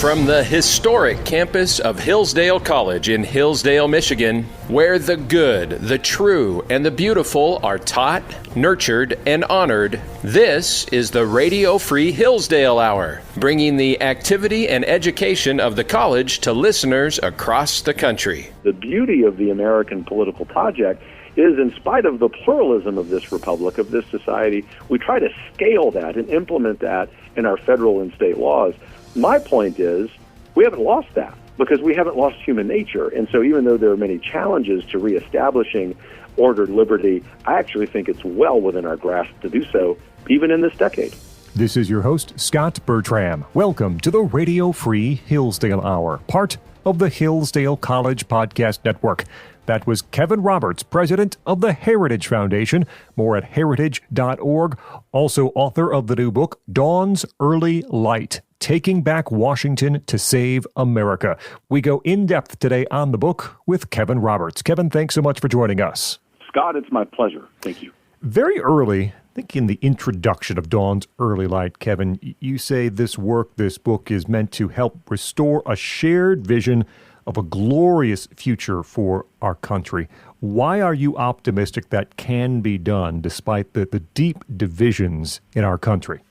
From the historic campus of Hillsdale College in Hillsdale, Michigan, where the good, the true, and the beautiful are taught, nurtured, and honored, this is the Radio Free Hillsdale Hour, bringing the activity and education of the college to listeners across the country. The beauty of the American political project is, in spite of the pluralism of this republic, of this society, we try to scale that and implement that in our federal and state laws. My point is, we haven't lost that because we haven't lost human nature. And so even though there are many challenges to reestablishing ordered liberty, I actually think it's well within our grasp to do so, even in this decade. This is your host, Scot Bertram. Welcome to the Radio Free Hillsdale Hour, part of the Hillsdale College Podcast Network. That was Kevin Roberts, president of the Heritage Foundation. More at heritage.org. Also author of the new book, Dawn's Early Light, Taking Back Washington to Save America. We go in depth today on the book with Kevin Roberts. Kevin, thanks so much for joining us. Scott, it's my pleasure. Thank you. Very early, I think in the introduction of Dawn's Early Light, Kevin, you say this book is meant to help restore a shared vision of a glorious future for our country. Why are you optimistic that can be done despite the deep divisions in our country?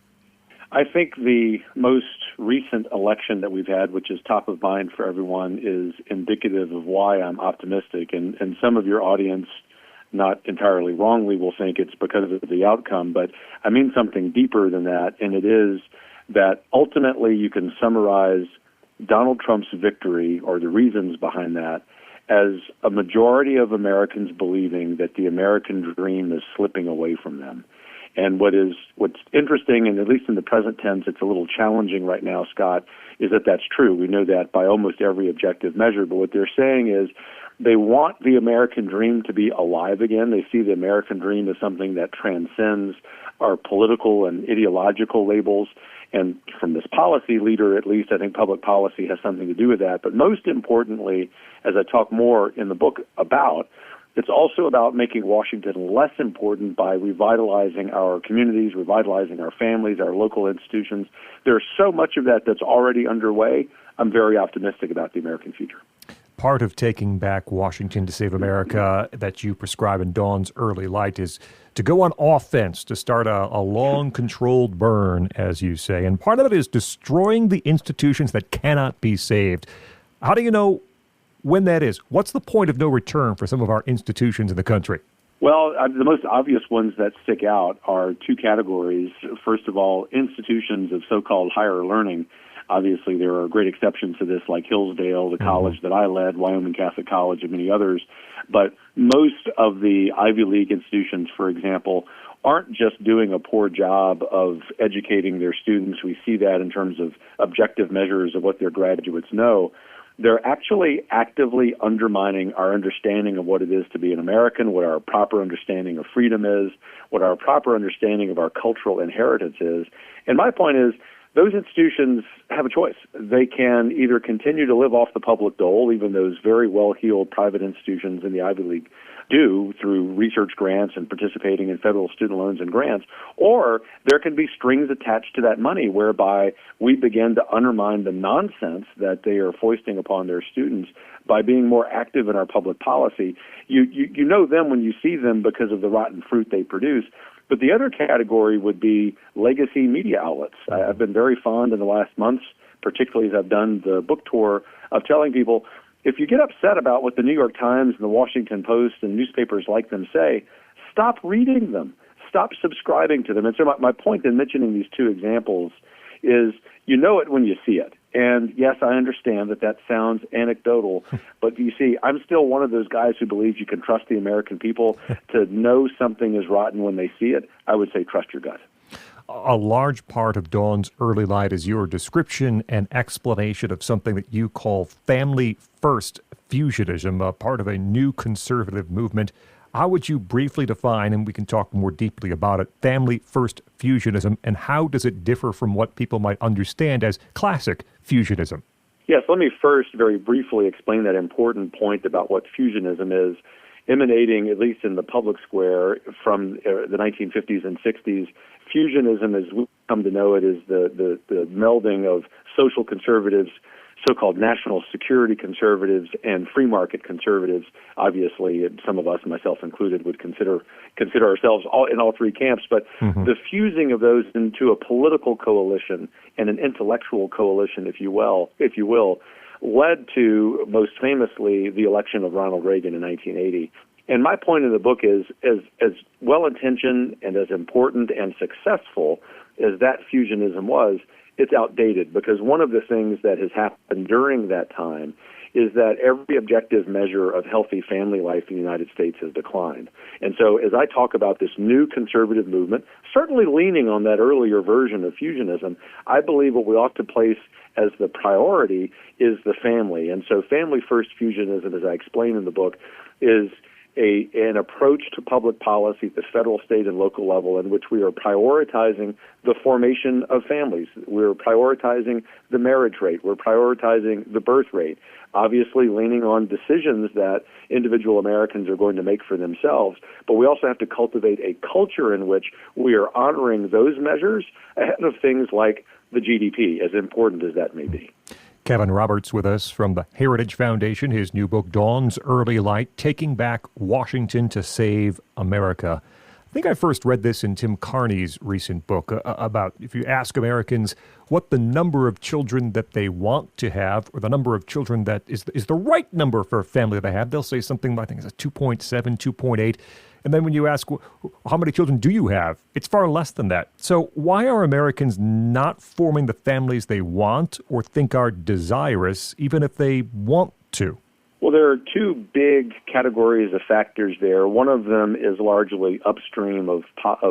I think the most recent election that we've had, which is top of mind for everyone, is indicative of why I'm optimistic. And some of your audience, not entirely wrongly, will think it's because of the outcome, but I mean something deeper than that, and it is that ultimately you can summarize Donald Trump's victory, or the reasons behind that, as a majority of Americans believing that the American dream is slipping away from them. And what's interesting, and at least in the present tense, it's a little challenging right now, Scott, is that that's true. We know that by almost every objective measure. But what they're saying is they want the American dream to be alive again. They see the American dream as something that transcends our political and ideological labels. And from this policy leader, at least, I think public policy has something to do with that. But most importantly, as I talk more in the book about, it's also about making Washington less important by revitalizing our communities, revitalizing our families, our local institutions. There's so much of that that's already underway. I'm very optimistic about the American future. Part of taking back Washington to save America that you prescribe in Dawn's Early Light is to go on offense, to start a long, controlled burn, as you say. And part of it is destroying the institutions that cannot be saved. How do you know when that is? What's the point of no return for some of our institutions in the country? Well, the most obvious ones that stick out are two categories. First of all, institutions of so-called higher learning. Obviously, there are great exceptions to this, like Hillsdale, the college that I led, Wyoming Catholic College, and many others. But most of the Ivy League institutions, for example, aren't just doing a poor job of educating their students. We see that in terms of objective measures of what their graduates know. They're actually actively undermining our understanding of what it is to be an American, what our proper understanding of freedom is, what our proper understanding of our cultural inheritance is. And my point is, those institutions have a choice. They can either continue to live off the public dole, even those very well-heeled private institutions in the Ivy League do through research grants and participating in federal student loans and grants, or there can be strings attached to that money whereby we begin to undermine the nonsense that they are foisting upon their students by being more active in our public policy. You know them when you see them because of the rotten fruit they produce. But the other category would be legacy media outlets. I've been very fond in the last months, particularly as I've done the book tour, of telling people, if you get upset about what the New York Times and the Washington Post and newspapers like them say, stop reading them. Stop subscribing to them. And so my point in mentioning these two examples is you know it when you see it. And yes, I understand that sounds anecdotal, but you see, I'm still one of those guys who believes you can trust the American people to know something is rotten when they see it. I would say trust your gut. A large part of Dawn's Early Light is your description and explanation of something that you call family-first fusionism, a part of a new conservative movement. How would you briefly define, and we can talk more deeply about it, family-first fusionism, and how does it differ from what people might understand as classic fusionism? Yes, let me first very briefly explain that important point about what fusionism is. emanating, at least in the public square, from the 1950s and 60s. Fusionism, as we come to know it, is the melding of social conservatives, so-called national security conservatives, and free market conservatives. Obviously, some of us, myself included, would consider ourselves in all three camps. But the fusing of those into a political coalition and an intellectual coalition, if you will, led to, most famously, the election of Ronald Reagan in 1980. And my point in the book is, as well-intentioned and as important and successful as that fusionism was, it's outdated, because one of the things that has happened during that time is that every objective measure of healthy family life in the United States has declined. And so as I talk about this new conservative movement, certainly leaning on that earlier version of fusionism, I believe what we ought to place as the priority is the family. And so family-first fusionism, as I explain in the book, is an approach to public policy at the federal, state, and local level in which we are prioritizing the formation of families. We're prioritizing the marriage rate. We're prioritizing the birth rate, obviously leaning on decisions that individual Americans are going to make for themselves. But we also have to cultivate a culture in which we are honoring those measures ahead of things like the GDP, as important as that may be. Kevin Roberts with us from the Heritage Foundation. His new book, Dawn's Early Light, Taking Back Washington to Save America. I think I first read this in Tim Carney's recent book about if you ask Americans what the number of children that they want to have, or the number of children that is the right number for a family they have, they'll say something, I think it's 2.7, 2.8. And then when you ask, how many children do you have? It's far less than that. So why are Americans not forming the families they want or think are desirous, even if they want to? Well, there are two big categories of factors there. One of them is largely upstream of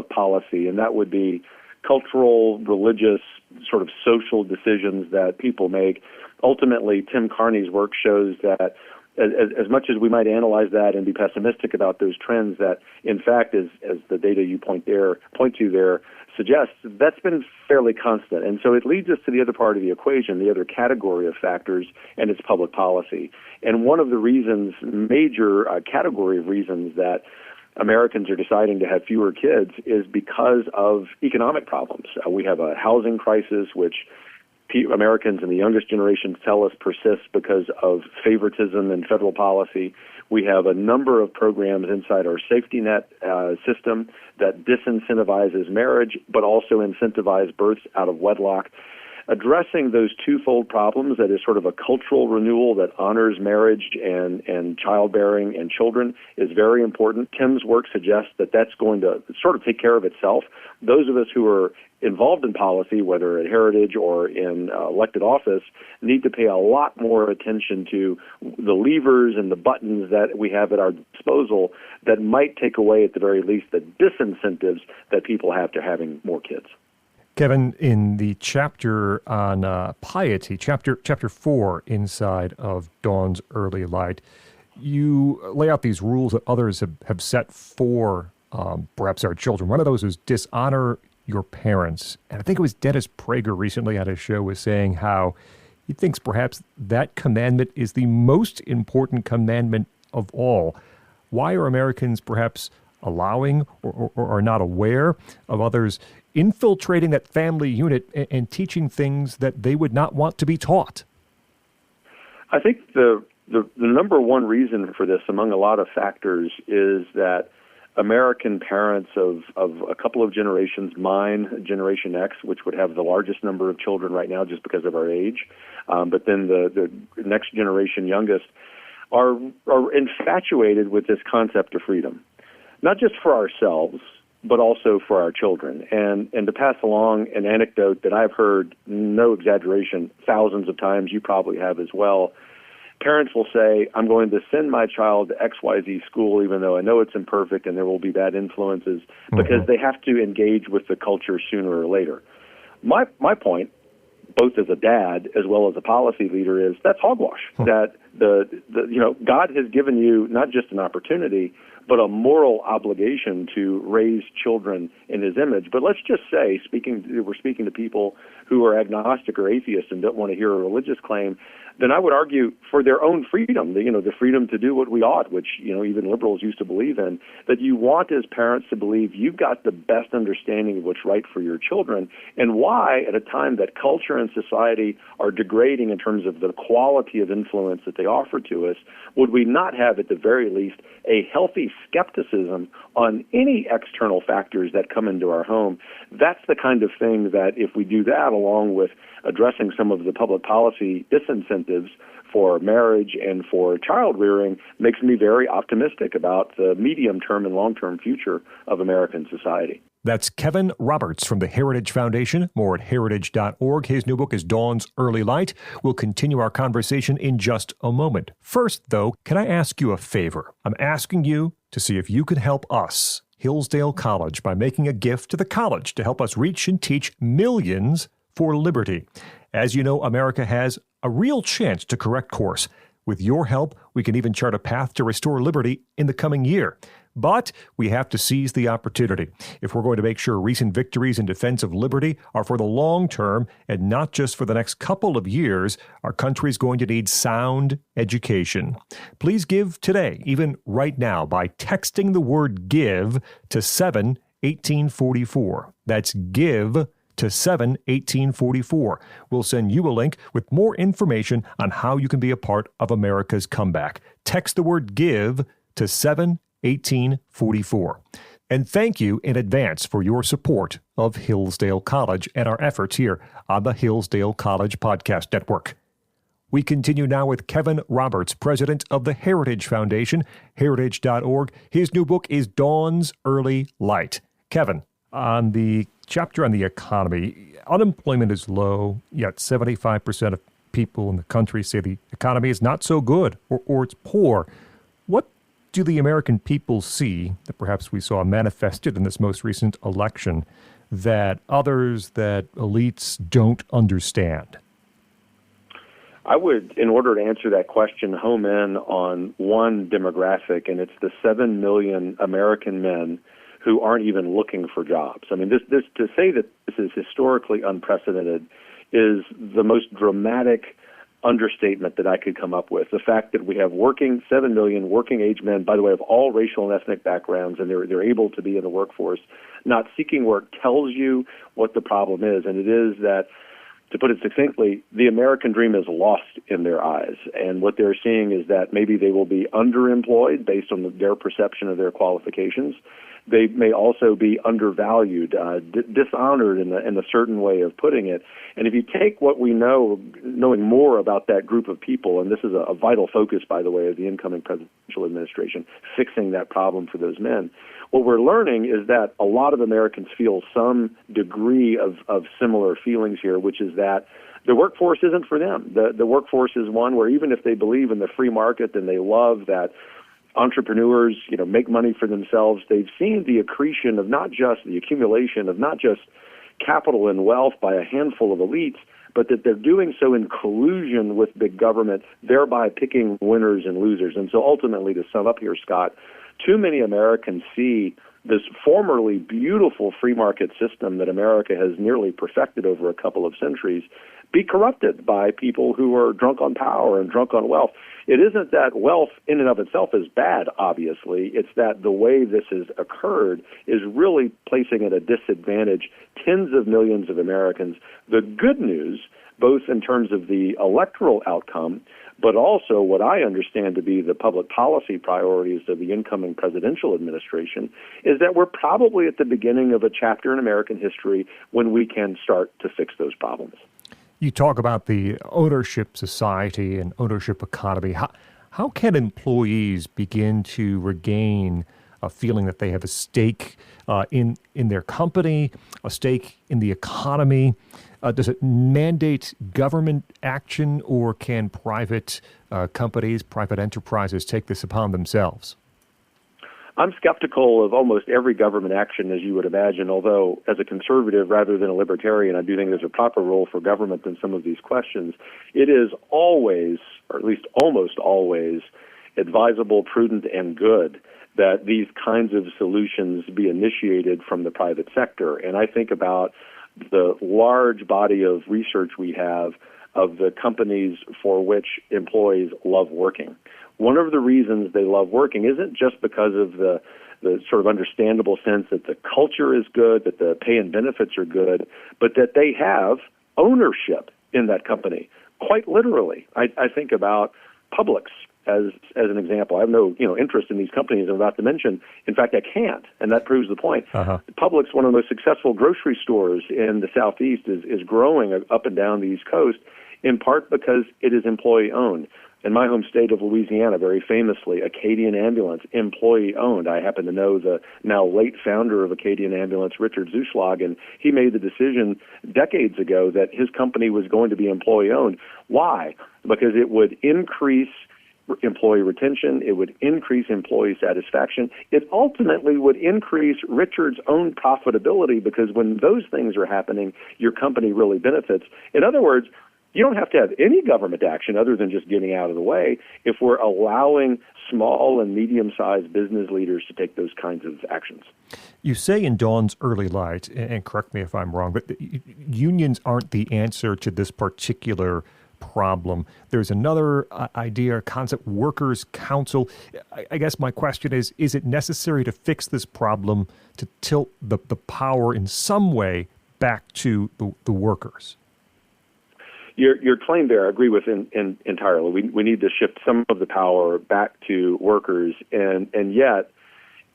policy, and that would be cultural, religious, sort of social decisions that people make. Ultimately, Tim Carney's work shows that as much as we might analyze that and be pessimistic about those trends, that in fact, as the data you point to there suggests, that's been fairly constant. And so it leads us to the other part of the equation, the other category of factors, and it's public policy. And one of the reasons, major category of reasons that Americans are deciding to have fewer kids is because of economic problems. We have a housing crisis, which Americans in the youngest generation tell us persists because of favoritism in federal policy. We have a number of programs inside our safety net system that disincentivizes marriage, but also incentivize births out of wedlock. Addressing those twofold problems, that is sort of a cultural renewal that honors marriage and childbearing and children, is very important. Tim's work suggests that that's going to sort of take care of itself. Those of us who are involved in policy, whether at Heritage or in elected office, need to pay a lot more attention to the levers and the buttons that we have at our disposal that might take away, at the very least, the disincentives that people have to having more kids. Kevin, in the chapter on piety, chapter 4 inside of Dawn's Early Light, you lay out these rules that others have set for perhaps our children. One of those is dishonor your parents. And I think it was Dennis Prager recently on his show was saying how he thinks perhaps that commandment is the most important commandment of all. Why are Americans perhaps allowing or are not aware of others infiltrating that family unit and teaching things that they would not want to be taught? I think the number one reason for this, among a lot of factors, is that American parents of a couple of generations, mine, Generation X, which would have the largest number of children right now just because of our age, but then the next generation, youngest, are infatuated with this concept of freedom, not just for ourselves, but also for our children. And to pass along an anecdote that I've heard, no exaggeration, thousands of times, you probably have as well. Parents will say, I'm going to send my child to XYZ school, even though I know it's imperfect and there will be bad influences, because they have to engage with the culture sooner or later. My point, both as a dad as well as a policy leader, is that's hogwash. That God has given you not just an opportunity, but a moral obligation to raise children in his image. But let's just say, we're speaking to people who are agnostic or atheists and don't want to hear a religious claim, then I would argue for their own freedom, the freedom to do what we ought, which, even liberals used to believe in, that you want as parents to believe you've got the best understanding of what's right for your children, and why, at a time that culture and society are degrading in terms of the quality of influence that they offer to us, would we not have, at the very least, a healthy skepticism on any external factors that come into our home? That's the kind of thing that, if we do that along with addressing some of the public policy disincentives for marriage and for child rearing, makes me very optimistic about the medium-term and long-term future of American society. That's Kevin Roberts from the Heritage Foundation. More at heritage.org. His new book is Dawn's Early Light. We'll continue our conversation in just a moment. First, though, can I ask you a favor? I'm asking you to see if you can help us, Hillsdale College, by making a gift to the college to help us reach and teach millions for liberty. As you know, America has a real chance to correct course. With your help, we can even chart a path to restore liberty in the coming year. But we have to seize the opportunity if we're going to make sure recent victories in defense of liberty are for the long term and not just for the next couple of years. Our country is going to need sound education. Please give today, even right now, by texting the word GIVE to 7-1844. That's GIVE to 7-1844. We'll send you a link with more information on how you can be a part of America's comeback. Text the word GIVE to 7-1844. And thank you in advance for your support of Hillsdale College and our efforts here on the Hillsdale College Podcast Network. We continue now with Kevin Roberts, president of the Heritage Foundation, heritage.org. His new book is Dawn's Early Light. Kevin, on the chapter on the economy, unemployment is low, yet 75% of people in the country say the economy is not so good or it's poor. What do the American people see that perhaps we saw manifested in this most recent election that others, that elites don't understand? I would, in order to answer that question, home in on one demographic, and it's the 7 million American men who aren't even looking for jobs. I mean, this to say that this is historically unprecedented is the most dramatic understatement that I could come up with. The fact that we have 7 million working-age men, by the way, of all racial and ethnic backgrounds, and they're able to be in the workforce, not seeking work, tells you what the problem is. And it is that, to put it succinctly, the American dream is lost in their eyes. And what they're seeing is that maybe they will be underemployed based on their perception of their qualifications. They may also be undervalued, dishonored in a certain way of putting it. And if you take what we know, knowing more about that group of people, and this is a vital focus, by the way, of the incoming presidential administration, fixing that problem for those men, what we're learning is that a lot of Americans feel some degree of similar feelings here, which is that the workforce isn't for them. The workforce is one where even if they believe in the free market and they love that entrepreneurs, make money for themselves, they've seen the accretion of not just the accumulation of not just capital and wealth by a handful of elites, but that they're doing so in collusion with big government, thereby picking winners and losers. And so ultimately, to sum up here, Scott, too many Americans see this formerly beautiful free market system that America has nearly perfected over a couple of centuries be corrupted by people who are drunk on power and drunk on wealth. It isn't that wealth in and of itself is bad, obviously. It's that the way this has occurred is really placing at a disadvantage tens of millions of Americans. The good news, both in terms of the electoral outcome, but also what I understand to be the public policy priorities of the incoming presidential administration, is that we're probably at the beginning of a chapter in American history when we can start to fix those problems. You talk about the ownership society and ownership economy. How can employees begin to regain a feeling that they have a stake in their company, a stake in the economy? Does it mandate government action, or can private companies, private enterprises take this upon themselves? I'm skeptical of almost every government action, as you would imagine, although as a conservative rather than a libertarian, I do think there's a proper role for government in some of these questions. It is always, or at least almost always, advisable, prudent, and good that these kinds of solutions be initiated from the private sector. And I think about the large body of research we have of the companies for which employees love working. One of the reasons they love working isn't just because of the sort of understandable sense that the culture is good, that the pay and benefits are good, but that they have ownership in that company, quite literally. I think about Publix as an example. I have no interest in these companies I'm about to mention. In fact, I can't, and that proves the point. Publix, one of the most successful grocery stores in the Southeast, is growing up and down the East Coast, in part because it is employee-owned. In my home state of Louisiana, very famously, Acadian Ambulance, employee-owned. I happen to know the now late founder of Acadian Ambulance, Richard Zuschlag, and he made the decision decades ago that his company was going to be employee-owned. Why? Because it would increase employee retention, it would increase employee satisfaction, it ultimately would increase Richard's own profitability, because when those things are happening, your company really benefits. In other words, you don't have to have any government action other than just getting out of the way if we're allowing small and medium-sized business leaders to take those kinds of actions. You say in Dawn's Early Light, and correct me if I'm wrong, but unions aren't the answer to this particular problem. There's another idea, concept, workers' council. I guess my question is it necessary to fix this problem to tilt the power in some way back to the workers? Your claim there, I agree with entirely. We need to shift some of the power back to workers, and yet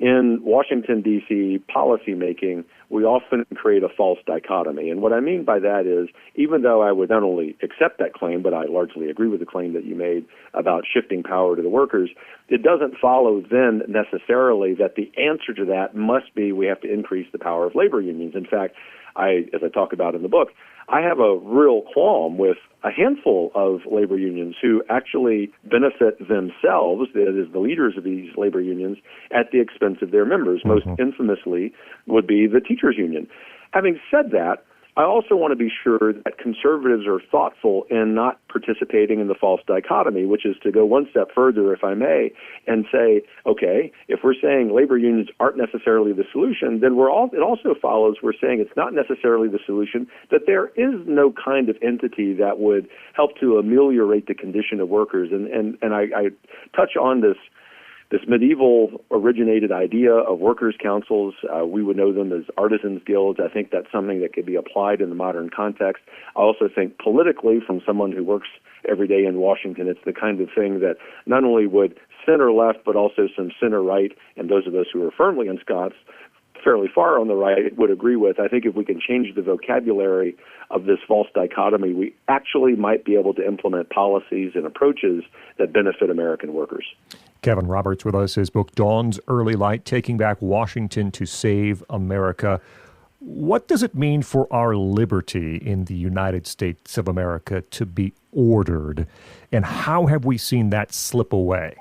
in Washington, D.C. policymaking, we often create a false dichotomy. And what I mean by that is, even though I would not only accept that claim, but I largely agree with the claim that you made about shifting power to the workers, it doesn't follow then necessarily that the answer to that must be we have to increase the power of labor unions. In fact, as I talk about in the book, I have a real qualm with a handful of labor unions who actually benefit themselves, that is, the leaders of these labor unions, at the expense of their members. Most infamously would be the teachers union. Having said that, I also want to be sure that conservatives are thoughtful in not participating in the false dichotomy, which is to go one step further, if I may, and say, okay, if we're saying labor unions aren't necessarily the solution, then it also follows we're saying it's not necessarily the solution, that there is no kind of entity that would help to ameliorate the condition of workers. And I touch on this medieval originated idea of workers' councils. We would know them as artisans' guilds. I think that's something that could be applied in the modern context. I also think politically, from someone who works every day in Washington, it's the kind of thing that not only would center-left, but also some center-right, and those of us who are firmly in Scots, fairly far on the right, would agree with. I think if we can change the vocabulary of this false dichotomy, we actually might be able to implement policies and approaches that benefit American workers. Kevin Roberts with us. His book, Dawn's Early Light, Taking Back Washington to Save America. What does it mean for our liberty in the United States of America to be ordered? And how have we seen that slip away?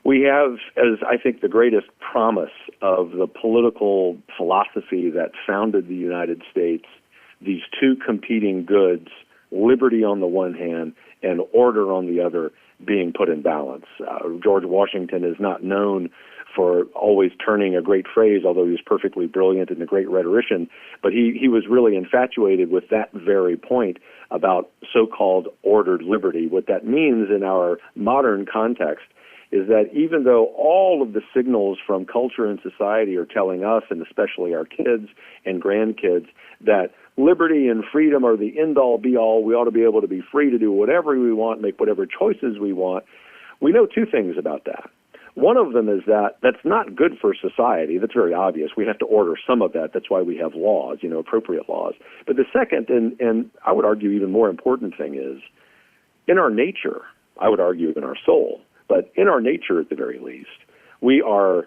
We have, as I think, the greatest promise of the political philosophy that founded the United States, these two competing goods, liberty on the one hand and order on the other, being put in balance. George Washington is not known for always turning a great phrase, although he was perfectly brilliant and a great rhetorician, but he was really infatuated with that very point about so-called ordered liberty. What that means in our modern context is that even though all of the signals from culture and society are telling us, and especially our kids and grandkids, that liberty and freedom are the end-all, be-all, we ought to be able to be free to do whatever we want, make whatever choices we want, we know two things about that. One of them is that that's not good for society. That's very obvious. We have to order some of that. That's why we have laws, appropriate laws. But the second, and I would argue even more important thing is, in our nature, I would argue in our soul, but in our nature at the very least, we are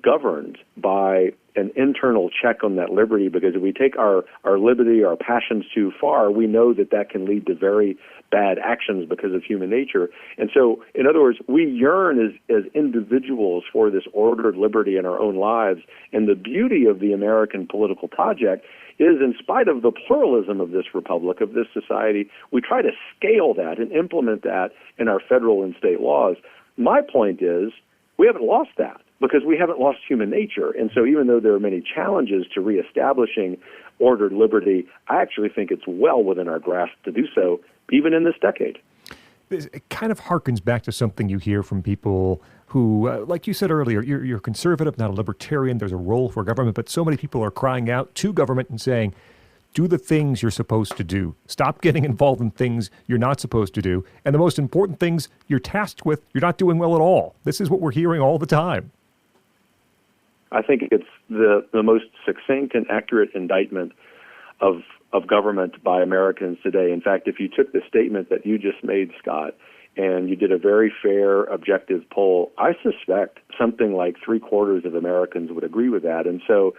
governed by an internal check on that liberty, because if we take our liberty, our passions too far, we know that can lead to very bad actions because of human nature. And so, in other words, we yearn as individuals for this ordered liberty in our own lives. And the beauty of the American political project is, in spite of the pluralism of this republic, of this society, we try to scale that and implement that in our federal and state laws. My point is, We haven't lost that because we haven't lost human nature. And so even though there are many challenges to reestablishing ordered liberty, I actually think it's well within our grasp to do so, even in this decade. It kind of harkens back to something you hear from people who, like you said earlier, you're conservative, not a libertarian. There's a role for government, but so many people are crying out to government and saying, do the things you're supposed to do. Stop getting involved in things you're not supposed to do. And the most important things you're tasked with, you're not doing well at all. This is what we're hearing all the time. I think it's the most succinct and accurate indictment of government by Americans today. In fact, if you took the statement that you just made, Scott, and you did a very fair, objective poll, I suspect something like 3/4 of Americans would agree with that. And so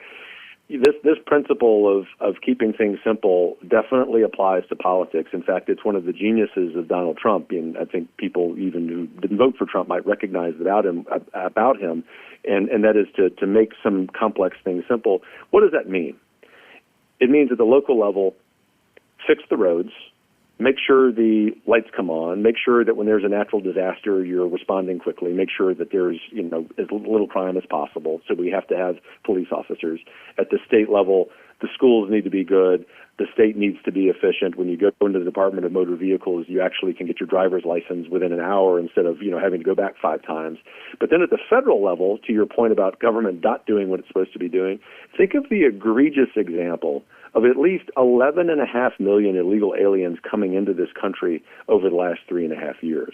this principle of keeping things simple definitely applies to politics. In fact, it's one of the geniuses of Donald Trump, and I think people even who didn't vote for Trump might recognize about him, and that is to make some complex things simple. What does that mean? It means at the local level, fix the roads, make sure the lights come on, make sure that when there's a natural disaster, you're responding quickly, make sure that there's as little crime as possible. So we have to have police officers. At the state level, the schools need to be good. The state needs to be efficient. When you go into the Department of Motor Vehicles, you actually can get your driver's license within an hour instead of having to go back 5 times. But then at the federal level, to your point about government not doing what it's supposed to be doing, think of the egregious example of at least 11.5 million illegal aliens coming into this country over the last 3.5 years.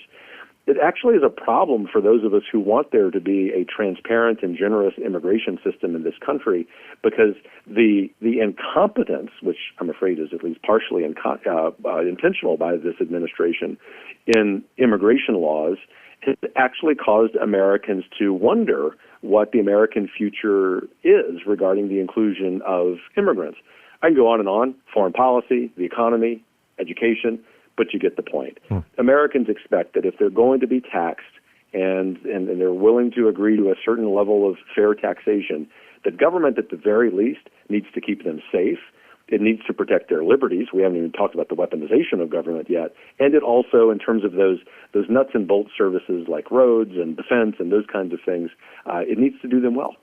It actually is a problem for those of us who want there to be a transparent and generous immigration system in this country, because the incompetence, which I'm afraid is at least partially intentional by this administration, in immigration laws has actually caused Americans to wonder what the American future is regarding the inclusion of immigrants. I can go on, foreign policy, the economy, education, but you get the point. Americans expect that if they're going to be taxed and they're willing to agree to a certain level of fair taxation, that government at the very least needs to keep them safe. It needs to protect their liberties. We haven't even talked about the weaponization of government yet. And it also, in terms of those nuts and bolts services like roads and defense and those kinds of things, it needs to do them well.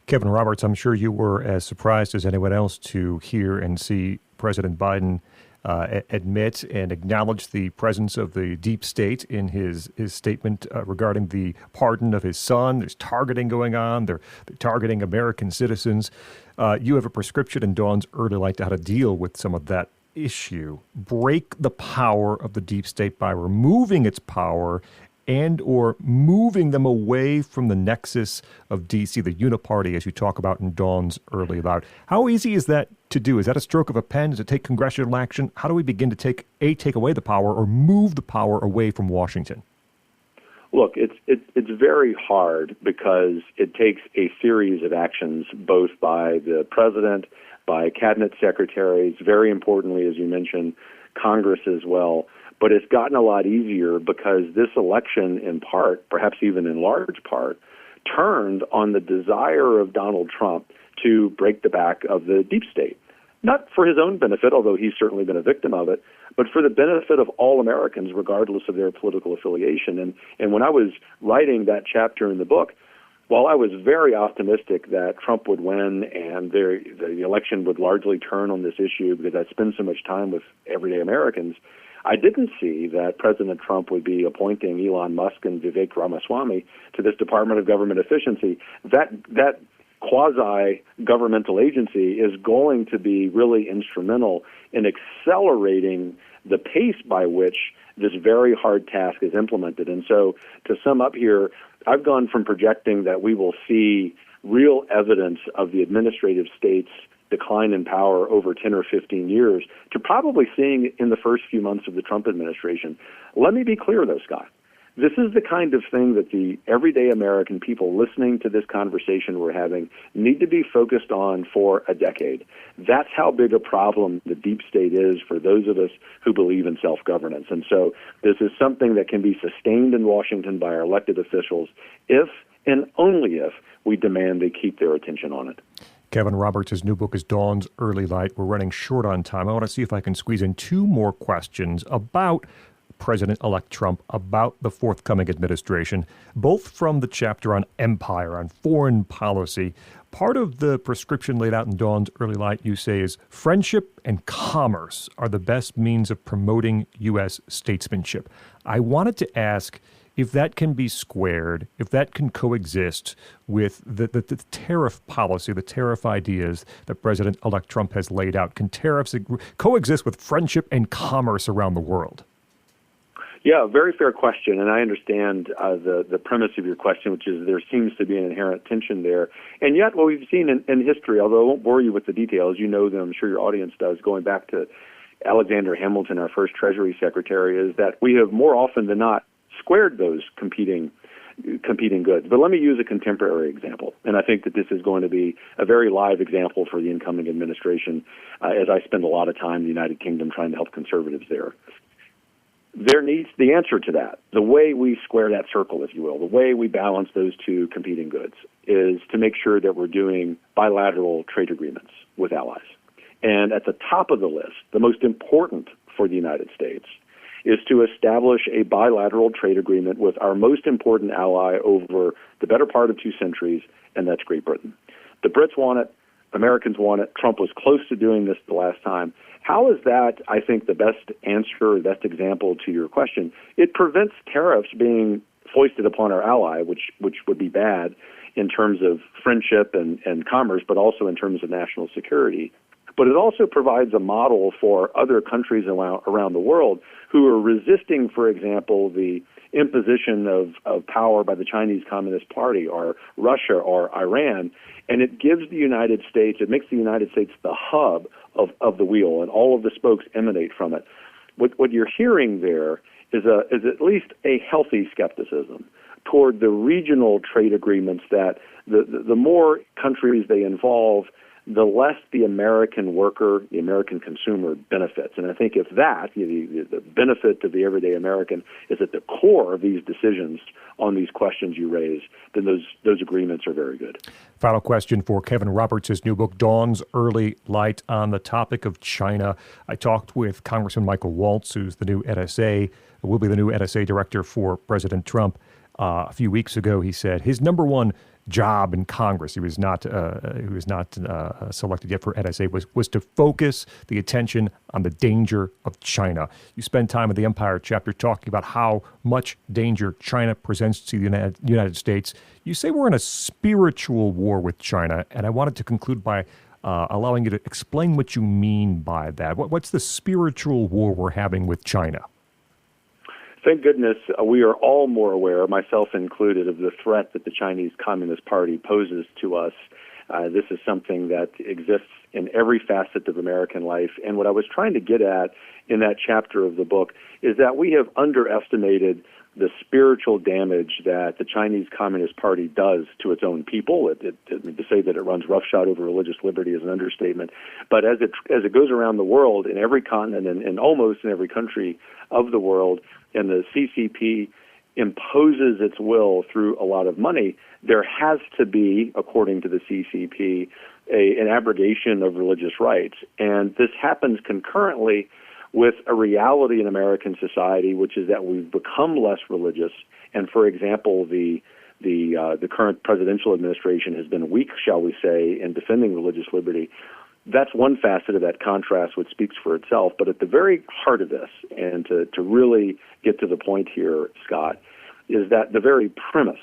Kevin Roberts, I'm sure you were as surprised as anyone else to hear and see President Biden admit and acknowledge the presence of the deep state in his statement regarding the pardon of his son. There's targeting going on. They're targeting American citizens. You have a prescription in Dawn's Early Light to how to deal with some of that issue. Break the power of the deep state by removing its power and or moving them away from the nexus of D.C., the uniparty, as you talk about in Dawn's Early Light. How easy is that to do? Is that a stroke of a pen? Does it take congressional action? How do we begin to take away the power or move the power away from Washington? Look, it's very hard because it takes a series of actions, both by the president, by cabinet secretaries, very importantly, as you mentioned, Congress as well. But it's gotten a lot easier because this election, in part, perhaps even in large part, turned on the desire of Donald Trump to break the back of the deep state. Not for his own benefit, although he's certainly been a victim of it, but for the benefit of all Americans, regardless of their political affiliation. And when I was writing that chapter in the book, while I was very optimistic that Trump would win and the election would largely turn on this issue because I spend so much time with everyday Americans, I didn't see that President Trump would be appointing Elon Musk and Vivek Ramaswamy to this Department of Government Efficiency. That quasi-governmental agency is going to be really instrumental in accelerating the pace by which this very hard task is implemented. And so, to sum up here, I've gone from projecting that we will see real evidence of the administrative state's decline in power over 10 or 15 years to probably seeing it in the first few months of the Trump administration. Let me be clear, though, Scott. This is the kind of thing that the everyday American people listening to this conversation we're having need to be focused on for a decade. That's how big a problem the deep state is for those of us who believe in self-governance. And so this is something that can be sustained in Washington by our elected officials if and only if we demand they keep their attention on it. Kevin Roberts' new book is Dawn's Early Light. We're running short on time. I want to see if I can squeeze in 2 more questions about President-elect Trump about the forthcoming administration, both from the chapter on empire, on foreign policy. Part of the prescription laid out in Dawn's Early Light, you say, is friendship and commerce are the best means of promoting U.S. statesmanship. I wanted to ask if that can be squared, if that can coexist with the tariff policy, the tariff ideas that President-elect Trump has laid out. Can tariffs coexist with friendship and commerce around the world? Yeah, very fair question, and I understand the premise of your question, which is there seems to be an inherent tension there. And yet what we've seen in history, although I won't bore you with the details, you know them, I'm sure your audience does, going back to Alexander Hamilton, our first Treasury Secretary, is that we have more often than not squared those competing goods. But let me use a contemporary example, and I think that this is going to be a very live example for the incoming administration, as I spend a lot of time in the United Kingdom trying to help conservatives there. There needs the answer to that. The way we square that circle, if you will, the way we balance those two competing goods is to make sure that we're doing bilateral trade agreements with allies. And at the top of the list, the most important for the United States, is to establish a bilateral trade agreement with our most important ally over the better part of 2 centuries, and that's Great Britain. The Brits want it. Americans want it. Trump was close to doing this the last time. How is that, I think, the best answer, the best example to your question? It prevents tariffs being foisted upon our ally, which would be bad in terms of friendship and commerce, but also in terms of national security. But it also provides a model for other countries around the world who are resisting, for example, the imposition of power by the Chinese Communist Party or Russia or Iran. And it gives the United States, it makes the United States the hub of the wheel, and all of the spokes emanate from it. What you're hearing there is at least a healthy skepticism toward the regional trade agreements that the more countries they involve, the less the American worker, the American consumer benefits. And I think if that, the benefit to the everyday American, is at the core of these decisions on these questions you raise, then those agreements are very good. Final question for Kevin Roberts, his new book, Dawn's Early Light, on the topic of China. I talked with Congressman Michael Waltz, who's the new NSA, will be the new NSA director for President Trump. A few weeks ago, he said his number one job in Congress, he was not selected yet for NSA, was to focus the attention on the danger of China. You spend time in the Empire chapter talking about how much danger China presents to the United States. You say we're in a spiritual war with China, and I wanted to conclude by allowing you to explain what you mean by that. What's the spiritual war we're having with China? Thank goodness we are all more aware, myself included, of the threat that the Chinese Communist Party poses to us. This is something that exists in every facet of American life. And what I was trying to get at in that chapter of the book is that we have underestimated the spiritual damage that the Chinese Communist Party does to its own people. To say that it runs roughshod over religious liberty is an understatement. But as it goes around the world, in every continent and almost in every country of the world, and the CCP imposes its will through a lot of money, there has to be, according to the CCP, an abrogation of religious rights. And this happens concurrently with a reality in American society, which is that we've become less religious. And, for example, the current presidential administration has been weak, shall we say, in defending religious liberty. That's one facet of that contrast which speaks for itself. But at the very heart of this, and to really get to the point here, Scott, is that the very premise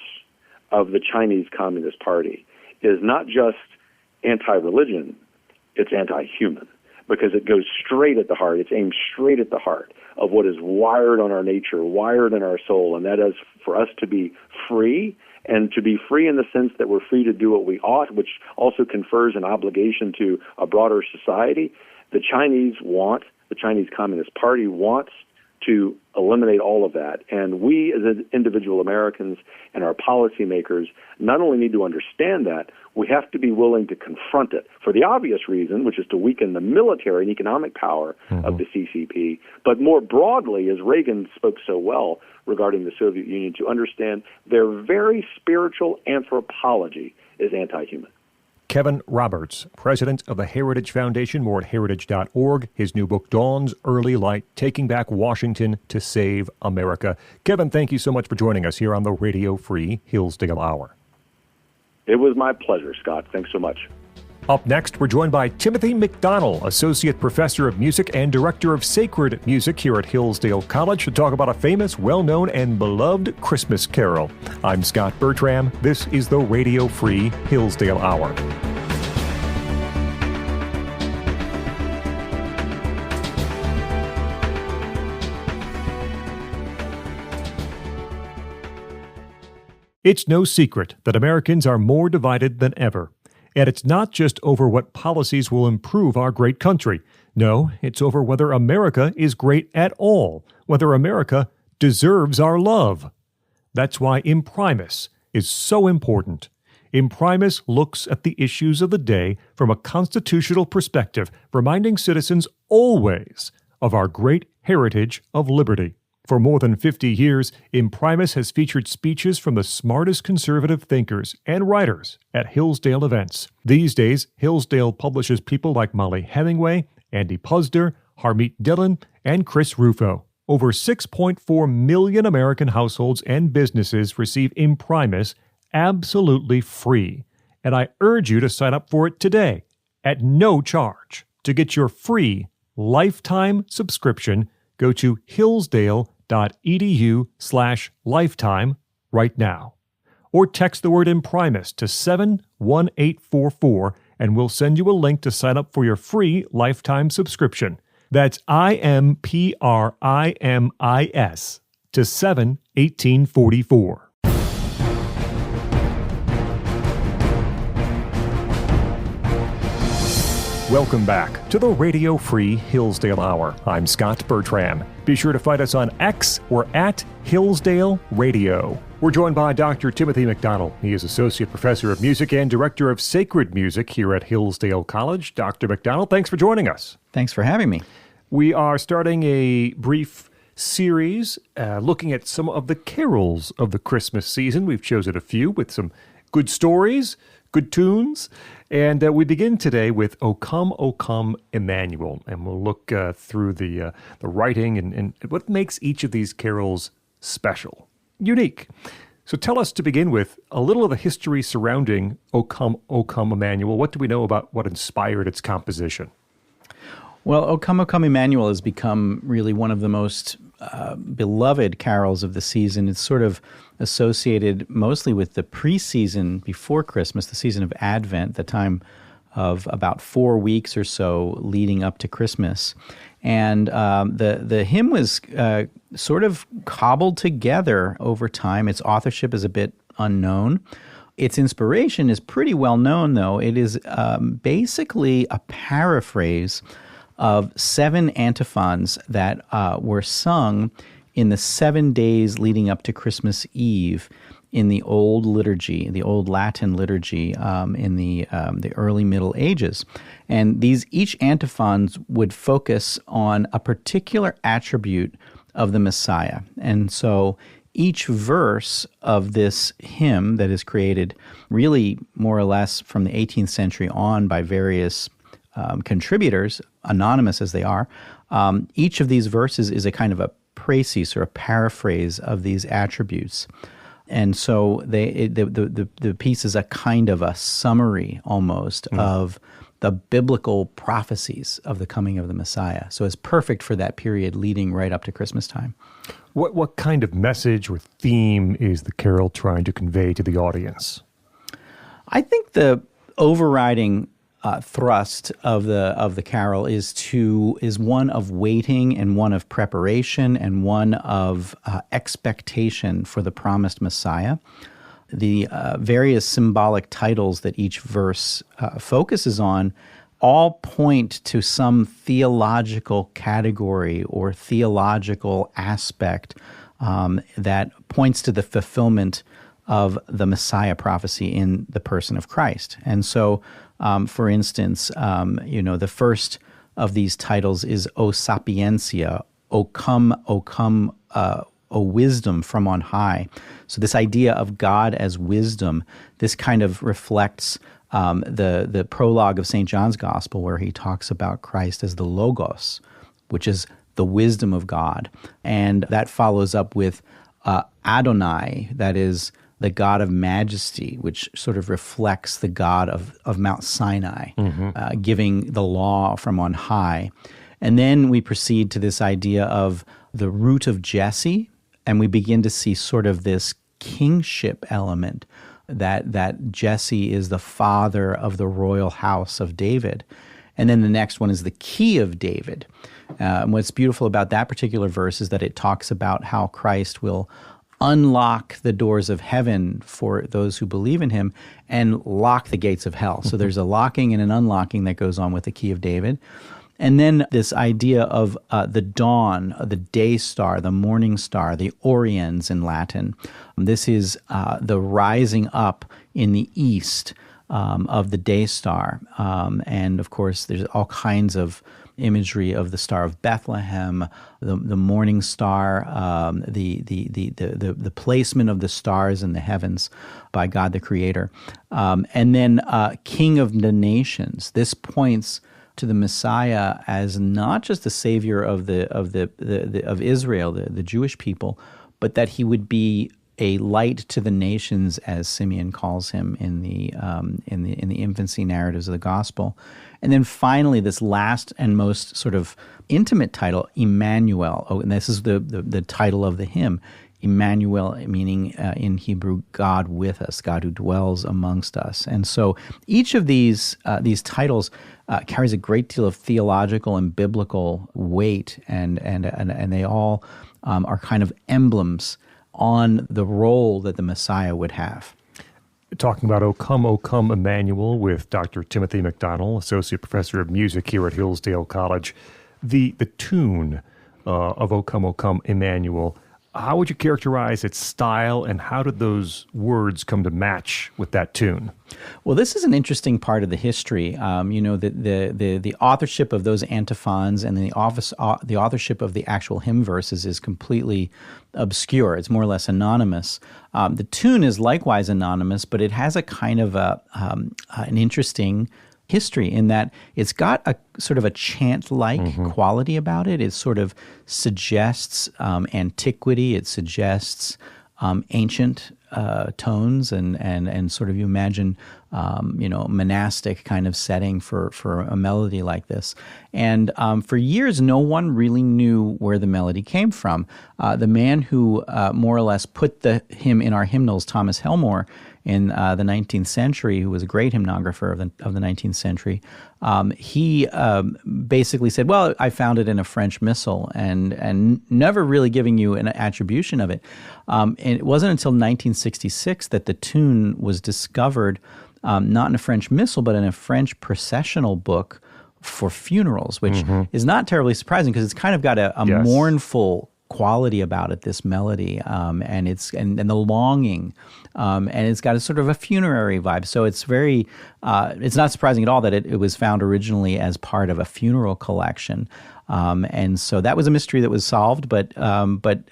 of the Chinese Communist Party is not just anti-religion, it's anti-human, because it goes straight at the heart. It's aimed straight at the heart of what is wired on our nature, wired in our soul, and that is for us to be free, and to be free in the sense that we're free to do what we ought, which also confers an obligation to a broader society. The Chinese Communist Party wants to eliminate all of that. And we as individual Americans and our policymakers not only need to understand that, we have to be willing to confront it for the obvious reason, which is to weaken the military and economic power of the CCP, but more broadly, as Reagan spoke so well regarding the Soviet Union, to understand their very spiritual anthropology is anti-human. Kevin Roberts, president of the Heritage Foundation, more at heritage.org. His new book, Dawn's Early Light, Taking Back Washington to Save America. Kevin, thank you so much for joining us here on the Radio Free Hillsdale Hour. It was my pleasure, Scott. Thanks so much. Up next, we're joined by Timothy McDonnell, Associate Professor of Music and Director of Sacred Music here at Hillsdale College, to talk about a famous, well-known, and beloved Christmas carol. I'm Scot Bertram. This is the Radio Free Hillsdale Hour. It's no secret that Americans are more divided than ever. And it's not just over what policies will improve our great country. No, it's over whether America is great at all, whether America deserves our love. That's why Imprimis is so important. Imprimis looks at the issues of the day from a constitutional perspective, reminding citizens always of our great heritage of liberty. For more than 50 years, Imprimis has featured speeches from the smartest conservative thinkers and writers at Hillsdale events. These days, Hillsdale publishes people like Molly Hemingway, Andy Puzder, Harmeet Dillon, and Chris Rufo. Over 6.4 million American households and businesses receive Imprimis absolutely free. And I urge you to sign up for it today at no charge. To get your free lifetime subscription, go to hillsdale.edu/lifetime right now. Or text the word Imprimis to 71844 and we'll send you a link to sign up for your free lifetime subscription. That's IMPRIMIS to 71844. Welcome back to the Radio Free Hillsdale Hour. I'm Scot Bertram. Be sure to find us on X or at Hillsdale Radio. We're joined by Dr. Timothy McDonnell. He is Associate Professor of Music and Director of Sacred Music here at Hillsdale College. Dr. McDonnell, thanks for joining us. Thanks for having me. We are starting a brief series looking at some of the carols of the Christmas season. We've chosen a few with some good stories, good tunes. And we begin today with O Come, Emmanuel. And we'll look through the writing and what makes each of these carols special, unique. So tell us, to begin with, a little of the history surrounding O Come, Emmanuel. What do we know about what inspired its composition? Well, O Come, Emmanuel has become really one of the most beloved carols of the season. It's sort of associated mostly with the pre-season before Christmas, the season of Advent, the time of about 4 weeks or so leading up to Christmas. And the hymn was sort of cobbled together over time. Its authorship is a bit unknown. Its inspiration is pretty well known, though. It is basically a paraphrase of 7 antiphons that were sung in the 7 days leading up to Christmas Eve in the old liturgy, the old Latin liturgy in the early Middle Ages. And each antiphons would focus on a particular attribute of the Messiah. And so each verse of this hymn that is created really more or less from the 18th century on by various contributors, anonymous as they are, each of these verses is a kind of a précis or a paraphrase of these attributes. And so the piece is a kind of a summary almost of the biblical prophecies of the coming of the Messiah. So it's perfect for that period leading right up to Christmas time. What kind of message or theme is the carol trying to convey to the audience? I think the overriding thrust of the carol is one of waiting and one of preparation and one of expectation for the promised Messiah. The various symbolic titles that each verse focuses on all point to some theological category or theological aspect that points to the fulfillment of the Messiah prophecy in the person of Christ. And so, for instance, the first of these titles is O Sapiencia, O come, O wisdom from on high. So this idea of God as wisdom, this kind of reflects the prologue of St. John's Gospel, where he talks about Christ as the Logos, which is the wisdom of God. And that follows up with Adonai, that is the God of majesty, which sort of reflects the God of Mount Sinai, giving the law from on high. And then we proceed to this idea of the root of Jesse, and we begin to see sort of this kingship element, that Jesse is the father of the royal house of David. And then the next one is the key of David. And what's beautiful about that particular verse is that it talks about how Christ will unlock the doors of heaven for those who believe in him and lock the gates of hell. So there's a locking and an unlocking that goes on with the key of David. And then this idea of the dawn, the day star, the morning star, the oriens in Latin. This is the rising up in the east of the day star. And of course, there's all kinds of imagery of the Star of Bethlehem, the morning star, the placement of the stars in the heavens by God the Creator. And then King of the Nations. This points to the Messiah as not just the savior of Israel, the Jewish people, but that he would be a light to the nations, as Simeon calls him in the infancy narratives of the gospel. And then finally, this last and most sort of intimate title, Emmanuel. Oh, and this is the title of the hymn. Emmanuel, meaning in Hebrew, God with us, God who dwells amongst us. And so each of these titles carries a great deal of theological and biblical weight, and they all are kind of emblems on the role that the Messiah would have. Talking about O Come, Emmanuel with Dr. Timothy McDonnell, Associate Professor of Music here at Hillsdale College. The tune of O Come, Emmanuel, how would you characterize its style, and how did those words come to match with that tune? Well, this is an interesting part of the history. The authorship of those antiphons and the authorship of the actual hymn verses is completely obscure. It's more or less anonymous. The tune is likewise anonymous, but it has a kind of an interesting history in that it's got a sort of a chant-like quality about it. It sort of suggests antiquity. It suggests ancient tones and sort of, you imagine monastic kind of setting for a melody like this. And for years, no one really knew where the melody came from. The man who more or less put the hymn in our hymnals, Thomas Helmore, in the 19th century, who was a great hymnographer of the 19th century, he basically said, well, I found it in a French missal, and never really giving you an attribution of it. And it wasn't until 1966 that the tune was discovered, not in a French missal, but in a French processional book for funerals, which is not terribly surprising because it's kind of got a Yes. mournful quality about it, this melody, and the longing, and it's got a sort of a funerary vibe. So it's very, it's not surprising at all that it was found originally as part of a funeral collection, and so that was a mystery that was solved. But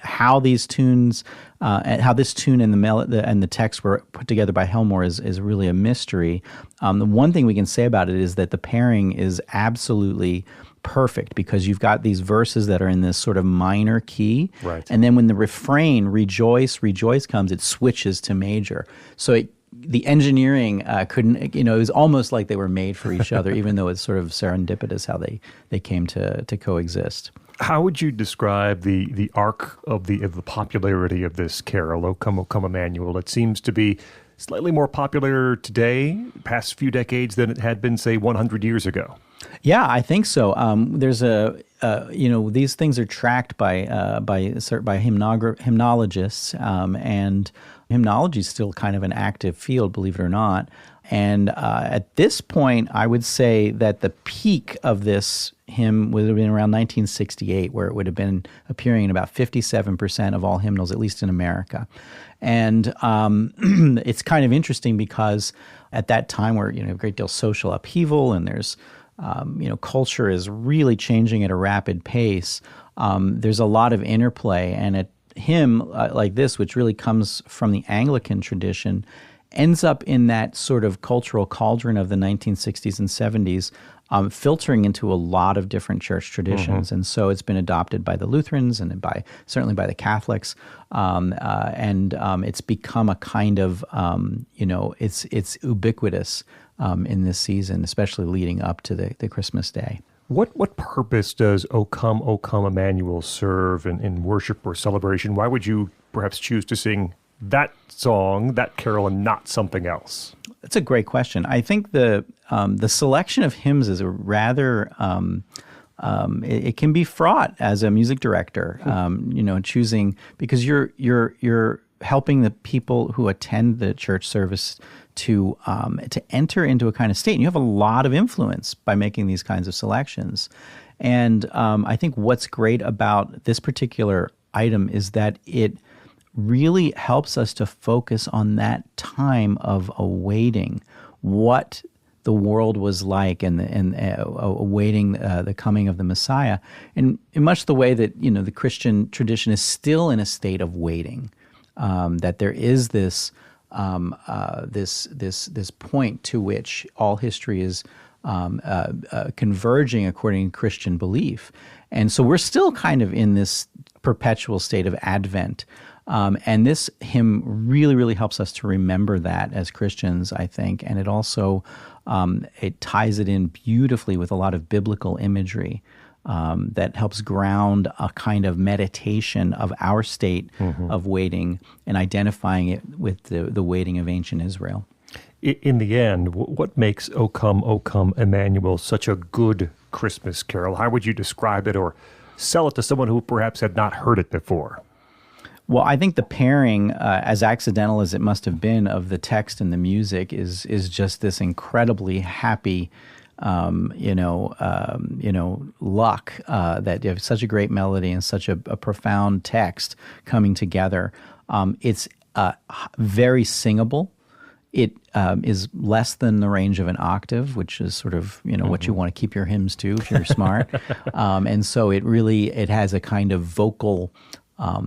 how these tunes, how this tune and the text were put together by Helmore is really a mystery. The one thing we can say about it is that the pairing is absolutely perfect, because you've got these verses that are in this sort of minor key, right, and then when the refrain "rejoice, rejoice" comes, it switches to major. So the engineering couldn't, it was almost like they were made for each other, even though it's sort of serendipitous how they came to coexist. How would you describe the arc of the popularity of this carol, O Come, Emmanuel? It seems to be slightly more popular today, past few decades, than it had been, say, 100 years ago. Yeah, I think so. There's these things are tracked by hymnologists, and hymnology is still kind of an active field, believe it or not. And at this point, I would say that the peak of this hymn would have been around 1968, where it would have been appearing in about 57% of all hymnals, at least in America. And it's kind of interesting because at that time, where a great deal of social upheaval, and there's culture is really changing at a rapid pace. There's a lot of interplay, and a hymn like this, which really comes from the Anglican tradition, ends up in that sort of cultural cauldron of the 1960s and 70s, filtering into a lot of different church traditions. And so it's been adopted by the Lutherans and certainly by the Catholics. And it's become a kind of, it's ubiquitous in this season, especially leading up to the Christmas day. What purpose does O Come, Emmanuel serve in worship or celebration? Why would you perhaps choose to sing that song, that carol, and not something else? That's a great question. I think the selection of hymns is a rather it can be fraught as a music director. Choosing, because you're helping the people who attend the church service to enter into a kind of state. And you have a lot of influence by making these kinds of selections. And I think what's great about this particular item is that it really helps us to focus on that time of awaiting what the world was like and awaiting the coming of the Messiah, and in much the way that the Christian tradition is still in a state of waiting. That there is this point to which all history is converging according to Christian belief, and so we're still kind of in this perpetual state of Advent. And this hymn really, really helps us to remember that as Christians, I think. And it also, it ties it in beautifully with a lot of biblical imagery that helps ground a kind of meditation of our state of waiting and identifying it with the waiting of ancient Israel. In the end, what makes O Come, Emmanuel such a good Christmas carol? How would you describe it or sell it to someone who perhaps had not heard it before? Well, I think the pairing, as accidental as it must have been, of the text and the music is just this incredibly happy, luck that you have such a great melody and such a profound text coming together. It's very singable. It is less than the range of an octave, which is sort of what you want to keep your hymns to if you're smart, and so it has a kind of vocal.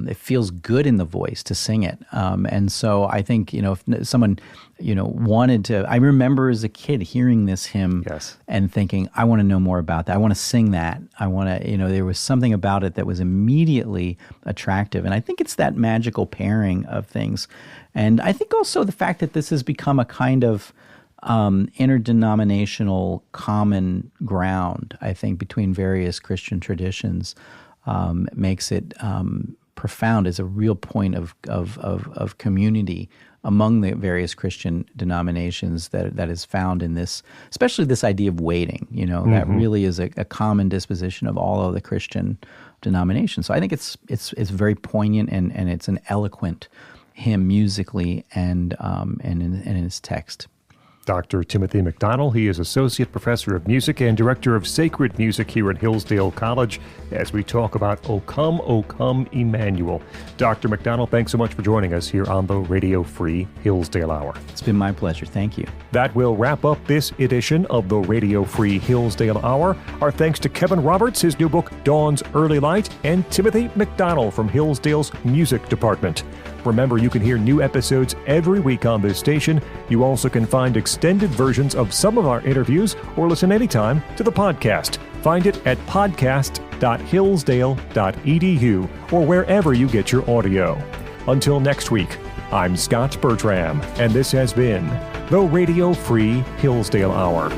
It feels good in the voice to sing it. And so I think, if someone, wanted to, I remember as a kid hearing this hymn and thinking, I want to know more about that. I want to sing that. I want to, there was something about it that was immediately attractive. And I think it's that magical pairing of things. And I think also the fact that this has become a kind of interdenominational common ground, I think, between various Christian traditions, makes it profound as a real point of community among the various Christian denominations that is found in this, especially this idea of waiting. That really is a common disposition of all of the Christian denominations. So I think it's very poignant and it's an eloquent hymn musically and in its text. Dr. Timothy McDonnell, he is Associate Professor of Music and Director of Sacred Music here at Hillsdale College as we talk about O Come, Emmanuel. Dr. McDonnell, thanks so much for joining us here on the Radio Free Hillsdale Hour. It's been my pleasure. Thank you. That will wrap up this edition of the Radio Free Hillsdale Hour. Our thanks to Kevin Roberts, his new book, Dawn's Early Light, and Timothy McDonnell from Hillsdale's Music Department. Remember, you can hear new episodes every week on this station. You also can find extended versions of some of our interviews or listen anytime to the podcast. Find it at podcast.hillsdale.edu or wherever you get your audio. Until next week, I'm Scot Bertram, and this has been the Radio Free Hillsdale Hour.